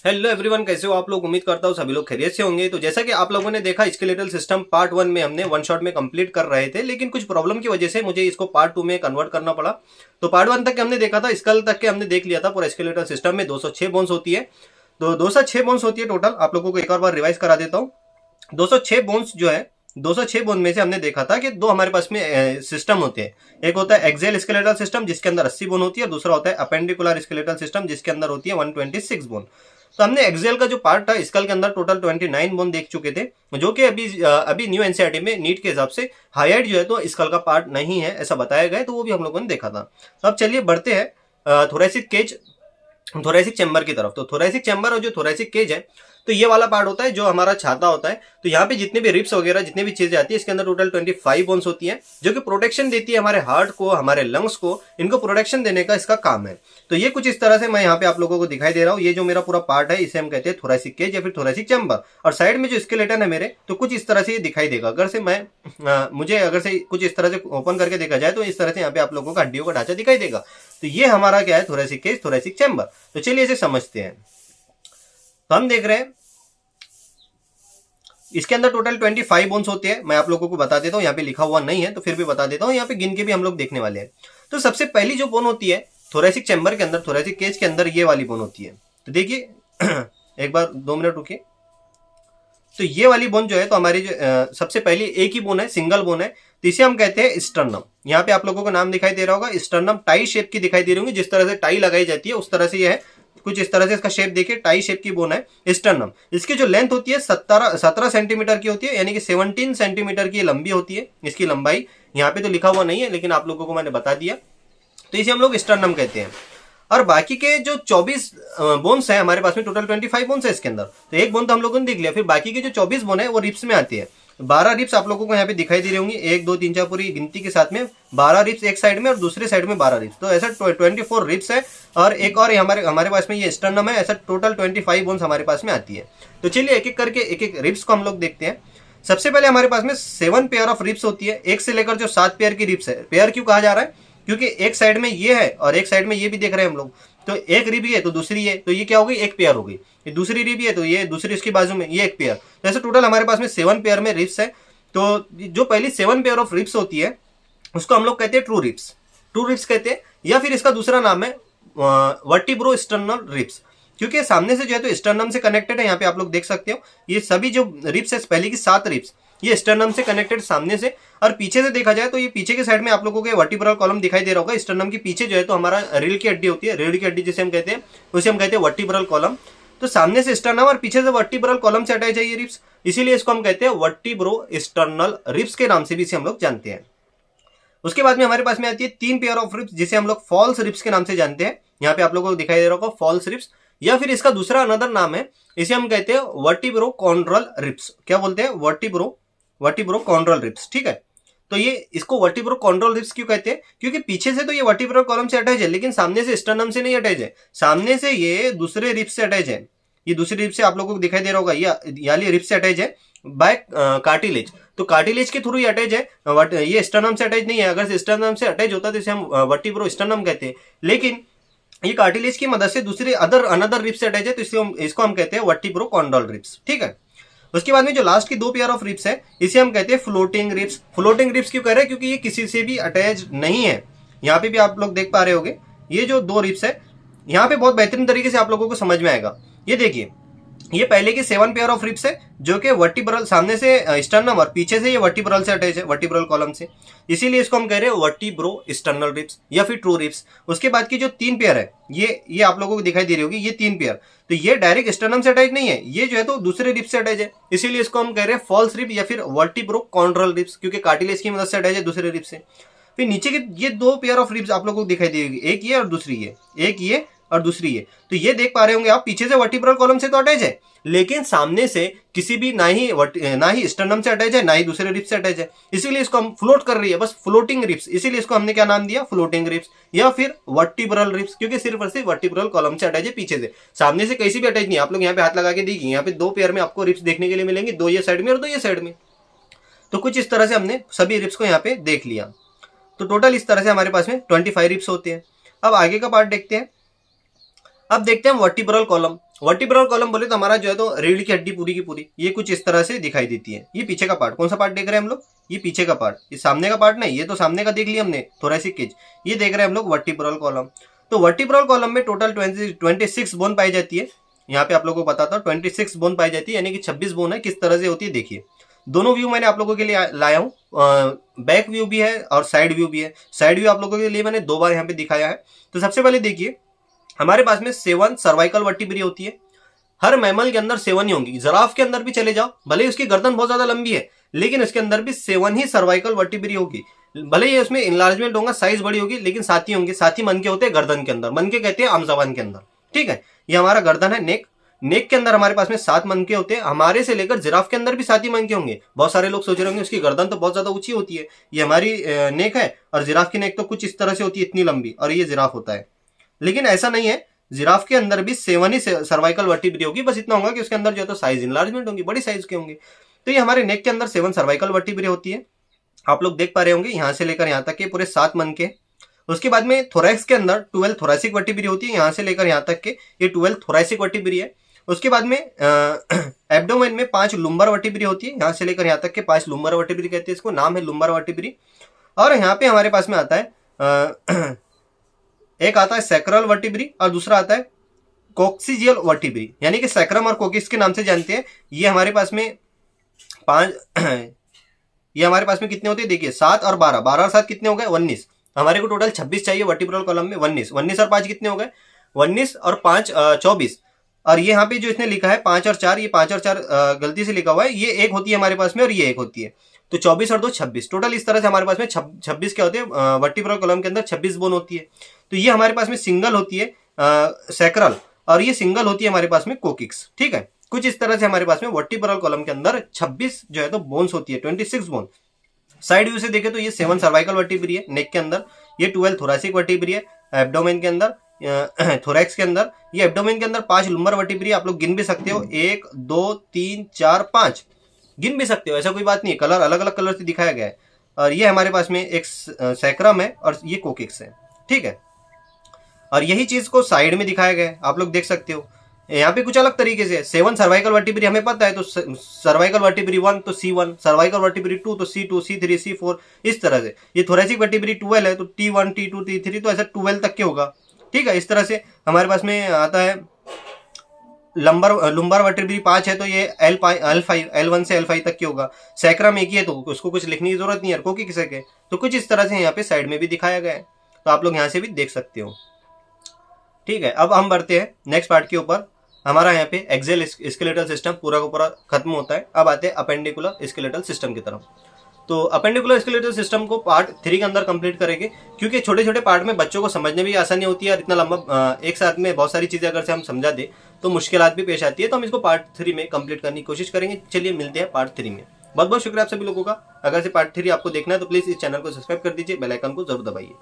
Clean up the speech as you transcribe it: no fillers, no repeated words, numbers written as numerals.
Hello everyone, कैसे हो आप लोग। उम्मीद करता हूँ सभी लोग खैरियत से होंगे। तो जैसा कि आप लोगों ने देखा, स्केलेटल सिस्टम पार्ट 1 में हमने वन शॉट में कंप्लीट कर रहे थे, लेकिन कुछ प्रॉब्लम की वजह से मुझे इसको पार्ट 2 में कन्वर्ट करना पड़ा। तो पार्ट 1 तक के हमने देखा था, स्कल तक के हमने देख लिया था। पूरा स्केलेटल सिस्टम में 206 बोन्स होती है। तो 206 बोन्स होती है टोटल। आप लोगों को एक और बार रिवाइज करा देता हूँ। 206 बोन्स जो है, 206 बोन में से हमने देखा था कि दो हमारे पास में सिस्टम होते हैं। एक होता है एक्सेल स्केलेटल सिस्टम जिसके अंदर 80 बोन होती है, दूसरा होता है अपेंडिकुलर स्केलेटल सिस्टम जिसके अंदर होती है 126 बोन। तो हमने एक्सेल का जो पार्ट था स्कल के अंदर टोटल 29 बोन देख चुके थे, जो कि अभी न्यू एनसीईआरटी में नीट के हिसाब से हाईलाइट जो है तो स्कल का पार्ट नहीं है ऐसा बताया गया है। तो वो भी हम लोगों ने देखा था। तो अब चलिए बढ़ते हैं थोरेसिक केज, थोरेसिक चैम्बर की तरफ। तो थोरेसिक चैम्बर और जो थोरेसिक केज है, तो ये वाला पार्ट होता है जो हमारा छाता होता है। तो यहाँ पे जितने भी रिप्स वगैरह जितनी भी चीजें आती है, इसके अंदर टोटल 25 बोन्स होती हैं, जो कि प्रोटेक्शन देती है हमारे हार्ट को, हमारे लंग्स को। इनको प्रोटेक्शन देने का इसका काम है। तो ये कुछ इस तरह से मैं यहाँ पे आप लोगों को दिखाई दे रहा हूँ। ये जो मेरा पूरा पार्ट है इसे हम कहते हैं थोरेसिक केज या फिर थोरेसिक चैम्बर। और साइड में जो स्केलेटन है मेरे, तो कुछ इस तरह से ये दिखाई देगा। अगर से मुझे अगर से कुछ इस तरह से ओपन करके देखा जाए तो इस तरह से यहाँ पे आप लोगों का हड्डियों का ढांचा दिखाई देगा। तो ये हमारा क्या है, थोरेसिक केज, थोरेसिक चैम्बर। तो चलिए इसे समझते हैं। तो हम देख रहे हैं इसके अंदर टोटल 25 बोन्स होते हैं। मैं आप लोगों को बता देता हूँ, यहाँ पे लिखा हुआ नहीं है तो फिर भी बता देता हूँ, यहाँ पे गिन के भी हम लोग देखने वाले हैं। तो सबसे पहली जो बोन होती है थोरेसिक चैम्बर के अंदर, थोरेसिक केज के अंदर, ये वाली बोन होती है। तो देखिए एक बार 2 मिनट रुकिए। तो ये वाली बोन जो है, तो हमारी जो सबसे पहली एक ही बोन है, सिंगल बोन है। तो इसे हम कहते हैं स्टर्नम। यहाँ पे आप लोगों को नाम दिखाई दे रहा होगा, स्टर्नम टाई शेप की दिखाई दे रही होंगी। जिस तरह से टाई लगाई जाती है उस तरह से ये है, कुछ इस तरह से इसका शेप देखिए, टाई शेप की बोन है स्टर्नम। इसकी जो लेंथ होती है 17 सेंटीमीटर की होती है, यानी कि 17 सेंटीमीटर की लंबी होती है इसकी लंबाई। यहाँ पे तो लिखा हुआ नहीं है लेकिन आप लोगों को मैंने बता दिया। तो इसे हम लोग स्टर्नम कहते हैं। और बाकी के जो 24 बोन्स है हमारे पास में, टोटल 25 बोन्स है इसके अंदर। तो एक बोन तो हम लोगों ने देख लिया, फिर बाकी के जो 24 बोन है वो रिप्स में आती है। 12 रिप्स आप लोगों को यहाँ पे दिखाई दे रही होंगी, 1 2 3 4 पूरी गिनती के साथ में 12 रिप्स एक साइड में और दूसरे साइड में 12 रिप्स। तो ऐसा 24 रिप्स है। और एक और हमारे हमारे पास में ये स्टर्नम है। ऐसा टोटल 25 बोन्स हमारे पास में आती है। तो चलिए एक एक करके एक एक रिप्स को हम लोग देखते हैं। सबसे पहले हमारे पास में 7 पेयर ऑफ रिप्स होती है, एक से लेकर जो 7 पेयर की रिप्स है। पेयर क्यों कहा जा रहा है, क्योंकि एक साइड में ये है और एक साइड में ये भी देख रहे हैं हम लोग। तो एक रिब है तो दूसरी है, तो ये क्या हो गई, एक पेयर हो गई। ये दूसरी रिब है तो ये दूसरी इसकी बाजू में ये एक पेयर। तो ऐसे टोटल हमारे पास में 7 पेयर में रिब्स है। तो जो पहली 7 पेयर ऑफ रिब्स होती है उसको हम लोग कहते हैं ट्रू रिब्स। ट्रू रिब्स कहते हैं, या फिर इसका दूसरा नाम है वर्टिब्रो स्टर्नल रिब्स, क्योंकि सामने से जो है तो स्टर्नम से कनेक्टेड है। यहाँ पे आप लोग देख सकते हो ये सभी जो रिब्स है, पहले की 7 रिब्स, ये स्टर्नम से कनेक्टेड सामने से। और पीछे से देखा जाए तो ये पीछे के साइड में आप लोगों को वर्टिब्रल कॉलम दिखाई दे रहा होगा। स्टर्नम के पीछे जो है तो हमारा रीढ़ की हड्डी होती है, रीढ़ की हड्डी जिसे हम कहते हैं, उसे हम कहते हैं वर्टिब्रल कॉलम। तो सामने से स्टर्नम और पीछे से वर्टिब्रल कॉलम से अटैच है ये रिब्स, इसीलिए इसको हम कहते हैं वर्टिब्रो स्टर्नल रिब्स के नाम से भी इसे हम लोग जानते हैं। उसके बाद में हमारे पास में आती है 3 पेयर ऑफ रिब्स जिसे हम लोग फॉल्स रिब्स के नाम से जानते हैं। यहाँ पे आप लोगों को दिखाई दे रहा होगा फॉल्स रिब्स, या फिर इसका दूसरा अनदर नाम है, इसे हम कहते हैं वर्टिब्रो कॉन्ड्रल रिब्स। क्या बोलते हैं, वर्टिब्रो कॉन्ड्रल रिब्स, ठीक है। तो ये इसको वर्टिब्रो कॉन्ड्रल रिब्स क्यों कहते हैं, क्योंकि पीछे से तो ये वर्टिब्रल कॉलम से अटैच है, लेकिन सामने से स्टर्नम से नहीं अटैच है, सामने से ये दूसरे रिब्स से अटैच है। ये दूसरी रिब्स से आप लोगों को दिखाई दे रहा होगा, ये रिब्स से अटैच है बाय कार्टिलेज। तो कार्टिलेज के थ्रू ये अटैच है, ये स्टर्नम से अटैच नहीं है। अगर स्टर्नम से अटैच होता तो इसे हम वर्टिब्रो स्टर्नम कहते हैं, लेकिन ये कार्टिलेज की मदद से दूसरे अनदर रिब्स से अटैच है, तो इसको हम कहते हैं वर्टिब्रो कॉन्ड्रल रिब्स, ठीक है। उसके बाद में जो लास्ट की 2 पेयर ऑफ रिब्स है इसे हम कहते हैं फ्लोटिंग रिब्स। फ्लोटिंग रिब्स क्यों कह रहे हैं, क्योंकि ये किसी से भी अटैच नहीं है। यहाँ पे भी आप लोग देख पा रहे होंगे ये जो 2 रिब्स है, यहाँ पे बहुत बेहतरीन तरीके से आप लोगों को समझ में आएगा। ये देखिए, ये पहले की 7 पेयर ऑफ रिब्स है, जो कि वर्टिब्रल सामने से स्टर्नम और पीछे से ये वर्टिब्रल से अटैच है, वर्टिब्रल कॉलम से, इसीलिए इसको हम कह रहे हैं वर्टिब्रो स्टर्नल रिब्स या फिर ट्रू रिब्स। उसके बाद की जो 3 पेयर है, ये आप लोगों को दिखाई दे रही होगी, ये 3 पेयर, तो ये डायरेक्ट स्टर्नम से अटैच नहीं है, ये जो है तो दूसरे रिब्स से अटैच है, इसीलिए इसको हम कह रहे हैं फॉल्स रिब या फिर वर्टिब्रो कॉन्ड्रल रिब्स, क्योंकि कार्टिलेज की मदद से अटैच है दूसरे रिब्स से। फिर नीचे के ये 2 पेयर ऑफ रिब्स आप लोगों को दिखाई देगी, एक ये और दूसरी ये, एक ये और दूसरी ये। तो ये देख पा रहे होंगे आप, पीछे से वर्टिब्रल कॉलम से तो अटैच है, लेकिन सामने से किसी भी ना ही स्टर्नम से अटैच है, ना ही दूसरे रिब्स से अटैच है, इसीलिए इसको हम फ्लोट कर रही है, बस फ्लोटिंग रिब्स, इसीलिए इसको हमने क्या नाम दिया, फ्लोटिंग रिब्स या फिर वर्टिब्रल रिब्स, क्योंकि सिर्फ और सिर्फ वर्टिब्रल कॉलम से अटैच है, पीछे से, सामने से कहीं भी अटैच नहीं। आप लोग यहाँ पे हाथ लगा के देखिए, यहाँ पे 2 पेयर में आपको रिब्स देखने के लिए मिलेंगे, 2 ये साइड में और 2 ये साइड में। तो कुछ इस तरह से हमने सभी रिब्स को यहाँ पे देख लिया। तो टोटल इस तरह से हमारे पास में 25 रिब्स होते हैं। अब आगे का पार्ट देखते हैं। अब देखते हैं वर्टिब्रल कॉलम। वर्टिब्रल कॉलम बोले तो हमारा जो है तो रीढ़ की हड्डी पूरी की पूरी ये कुछ इस तरह से दिखाई देती है। ये पीछे का पार्ट, कौन सा पार्ट देख रहे हैं हम लोग? ये पीछे का पार्ट, ये सामने का पार्ट नहीं, ये तो सामने का देख लिया हमने थोरैसिक केज। ये देख रहे हैं हम लोग वर्टिब्रल कॉलम। तो वर्टिब्रल कॉलम में टोटल 26 बोन पाई जाती है। यहाँ पे आप लोगों को बताता हूँ 26 बोन पाई जाती है, यानी कि 26 बोन है। किस तरह से होती है देखिए, दोनों व्यू मैंने आप लोगों के लिए लाया हूँ, बैक व्यू भी है और साइड व्यू भी है। साइड व्यू आप लोगों के लिए मैंने 2 बार यहाँ पे दिखाया है। तो सबसे पहले देखिए, हमारे पास में 7 सर्वाइकल वर्टिब्री होती है। हर मैमल के अंदर 7 ही होंगी। जराफ के अंदर भी चले जाओ, भले ही उसकी गर्दन बहुत ज्यादा लंबी है, लेकिन इसके अंदर भी 7 ही सर्वाइकल वर्टिब्री होगी। भले ही उसमें इनलार्जमेंट होगा, साइज बड़ी होगी, लेकिन साथ ही होंगे। साथ ही मन के होते हैं गर्दन के अंदर, मन के कहते हैं आम जबान के अंदर। ठीक है, ये हमारा गर्दन है, नेक। नेक के अंदर हमारे पास में 7 मनके होते हैं। हमारे से लेकर जिराफ के अंदर भी 7 ही मनके होंगे। बहुत सारे लोग सोच रहे होंगे उसकी गर्दन तो बहुत ज्यादा ऊंची होती है। ये हमारी नेक है, और जिराफ की नेक तो कुछ इस तरह से होती है, इतनी लंबी, और ये जिराफ होता है। लेकिन ऐसा नहीं है, जिराफ के अंदर भी 7 ही सर्वाइकल वर्टिब्री होगी। बस इतना होगा कि उसके अंदर जो है तो साइज इनलार्जमेंट होंगी, बड़ी साइज के होंगे। तो ये हमारे नेक के अंदर 7 सर्वाइकल वर्टिब्री होती है। आप लोग देख पा रहे होंगे यहां से लेकर यहां तक के पूरे 7 मन के। उसके बाद में थोरैक्स के अंदर 12 थोरैसिक वर्टिब्री होती है, यहां से लेकर यहां तक के ये 12 थोरैसिक वर्टिब्री है। उसके बाद में एब्डोमेन में 5 लुम्बर वर्टिब्री होती है, यहां से लेकर यहां तक के 5 लुम्बर वर्टिब्री कहते हैं इसको, नाम है लुम्बर वर्टिब्री। और यहाँ पे हमारे पास में आता है एक आता है सैक्रल वर्टिब्री और दूसरा आता है कोक्सीजियल वर्टिब्री, यानी कि सैक्रम और कोकिस के नाम से जानते हैं। ये हमारे पास में 5 ये हमारे पास में कितने होते हैं देखिए, 7 और 12, 12 और 7 कितने हो गए? 19। हमारे को टोटल 26 चाहिए वर्टिब्रल कॉलम में, 19 19 और 5 कितने हो गए? 19 और 5 24। और ये यहाँ पे जो इसने लिखा है 5 और 4, ये 5 और 4 गलती से लिखा हुआ है, ये एक होती है हमारे पास में और ये एक होती है। तो 24 और 2 26, टोटल इस तरह से हमारे पास में 26 क्या होते हैं? वर्टिब्रल कॉलम के अंदर 26 बोन होती है। तो ये हमारे पास में सिंगल होती है सैक्रल, और ये सिंगल होती है हमारे पास में कोकिक्स। ठीक है, कुछ इस तरह से हमारे पास में वर्टिब्रल कॉलम के अंदर 26 जो है तो बोन्स होती है, 26 बोन। साइड व्यू से देखें तो ये 7 सर्वाइकल वर्टिब्री है नेक के अंदर, ये 12 थोरैसिक वर्टिब्री है एब्डोमेन के अंदर, थोरैक्स के अंदर। ये एब्डोमेन के अंदर 5 लुम्बर वर्टिब्री, आप लोग गिन भी सकते हो, 1 2 3 4 5 गिन भी सकते हो, ऐसा कोई बात नहीं है। कलर अलग अलग कलर से दिखाया गया है। और ये हमारे पास में एक सैक्रम है और ये कोकिक्स है। ठीक है, और यही चीज को साइड में दिखाया गया है, आप लोग देख सकते हो। यहाँ पे कुछ अलग तरीके से 7 सर्वाइकल वर्टिब्री हमें पता है, तो सर्वाइकल वर्टिब्री 1 तो C1, सर्वाइकल वर्टिब्री 2 तो C2, C3, C4, इस तरह से। ये थोरैसिक वर्टिब्री 12 है तो T1, T2, T3, तो ऐसा 12 तक के होगा। ठीक है, इस तरह से हमारे पास में आता है लुम्बर वर्टिब्री 5 है तो ये L5, L1 से L5 तक की होगा। सैक्रम एक ही है तो उसको कुछ लिखने की जरूरत नहीं है, कोकी किसे के। तो कुछ इस तरह से यहाँ पे साइड में भी दिखाया गया है, तो आप लोग यहाँ से भी देख सकते हो। ठीक है, अब हम बढ़ते हैं नेक्स्ट पार्ट के ऊपर। हमारा यहाँ पे एक्सेल स्केलेटल सिस्टम पूरा का पूरा खत्म होता है। अब आते हैं अपेंडिकुलर स्केलेटल सिस्टम की तरफ। तो अपेंडिकुलर स्केलेटल सिस्टम को पार्ट 3 के अंदर कंप्लीट करेंगे, क्योंकि छोटे छोटे पार्ट में बच्चों को समझने में भी आसानी होती है, और इतना लंबा एक साथ में बहुत सारी चीजें अगर से हम समझा दे तो मुश्किलात भी पेश आती है। तो हम इसको पार्ट 3 में कंप्लीट करने की कोशिश करेंगे। चलिए मिलते हैं पार्ट 3 में। बहुत बहुत शुक्रिया आप सभी लोगों का। अगर से पार्ट 3 आपको देखना है तो प्लीज इस चैनल को सब्सक्राइब कर दीजिए, बेल आइकन को जरूर दबाइए।